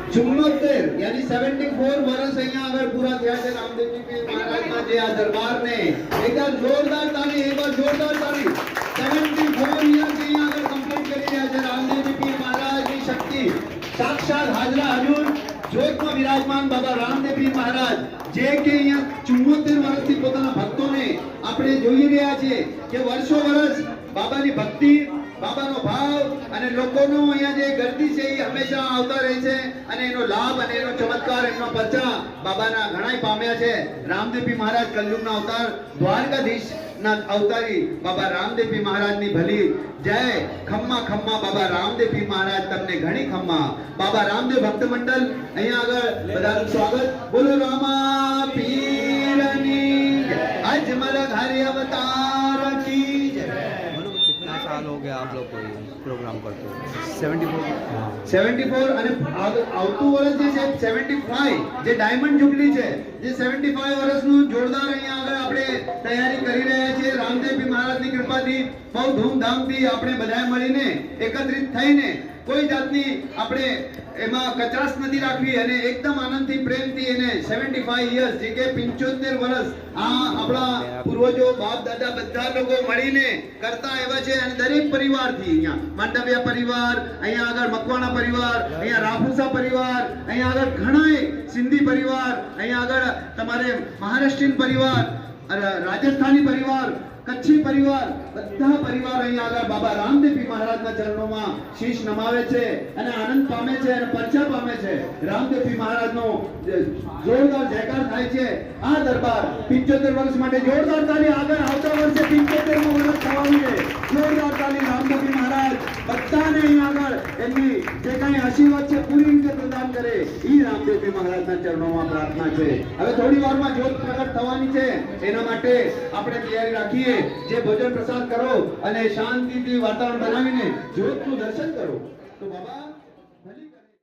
चुम्मोत्तेर यानी 74 वर्ष અહીંયા આગળ પૂરા થયા છે રામદેવજી પીર મહારાજના જે આ દરબારને એકવાર જોરદાર તાળી 74 યર્સ અહીંયા આગળ કમ્પ્લીટ કરી રહ્યા છે રામદેવજી પીર મહારાજની શક્તિ સાક્ષાત હાજરા હજુર જ્યોતમાં વિરાજમાન બાબા રામદેવ પીર મહારાજ જે કે અહીંયા 74 વર્ષથી પોતાના ભક્તોને આપણે જોઈ રહ્યા છે કે વર્ષો વર્ષ બાબાની ભક્તિ બાબાનો ભાવ અને લોકોનો અહીંયા જે ગર્દી છે એ હંમેશા આવતા રહે છે અને એનો લાભ અને એનો ચમત્કાર એનો પરચા બાબાના ઘણાય પામ્યા છે રામદેવજી મહારાજ કલયુગના અવતાર દ્વારકાધીશના અવતારી બાબા રામદેવજી મહારાજની ભલી જય ખમ્મા ખમ્મા બાબા રામદેવજી મહારાજ તમને ઘણી ખમ્મા બાબા રામદેવ ભક્ત મંડળ અહીંયા આગળ બધાનું સ્વાગત બોલો રામા પીરની અજમલ ઘરે અવતાર કી જય। साल हो गया आप लोग को प्रोग्राम करते हो? 74 અને આવતું વર્ષ જે છે 75 જે ડાયમંડ જુબલી છે જે 75 વર્ષનું જોરદાર અહીંયા આગળ આપણે તૈયારી કરી રહ્યા છીએ રામદેવજી મહારાજની કૃપાથી બહુ ધૂમધામથી આપણે બધાએ મળીને એકત્રિત થઈને કોઈ જાતની આપણે એમાં કચાશ નથી રાખવી અને એકદમ આનંદથી પ્રેમથી એને 75 યર્સ જે કે 75 વર્ષ આ આપણા પૂર્વજો બાપ દાદા બધા લોકો મળીને કરતા આવ્યા છે અને દરેક પરિવારથી અહીંયા માંડવિયા પરિવાર અહીંયા આગળ મકવાણા પરિવાર અહીંયા રાફુસા પરિવાર અહીંયા આગળ ઘણાય સિંધી પરિવાર અહીંયા આગળ તમારે મહારાષ્ટ્રીયન પરિવાર રાજસ્થાની પરિવાર કચ્છી પરિવાર બધા પરિવાર અહીંયા આગળ બાબા રામદેવજી મહારાજના ચરણોમાં શીશ નમાવે છે અને આનંદ પામે છે અને પરચા પામે છે રામદેવજી મહારાજનો જોરદાર જયકાર થાય છે આ દરબાર 75 વર્ષ માટે જોરદાર તાળી આગળ આવતા વર્ષે 75મો વર્ષ થવાનું છે જોરદાર તાળી રામદેવજી મહારાજ બધાને અહીંયા આગળ એમની જે કાંઈ આશીર્વાદ છે પૂરી રીતે પ્રદાન કરે એ રામદેવજી મહારાજના ચરણોમાં પ્રાર્થના છે હવે થોડી વારમાં જ્યોત પ્રગટ થવાની છે એના માટે આપણે તૈયારી રાખીએ જે ભોજન પ્રસાદ કરો અને શાંતિથી વાતાવરણ બનાવીને જ્યોતનું દર્શન કરો તો બાબા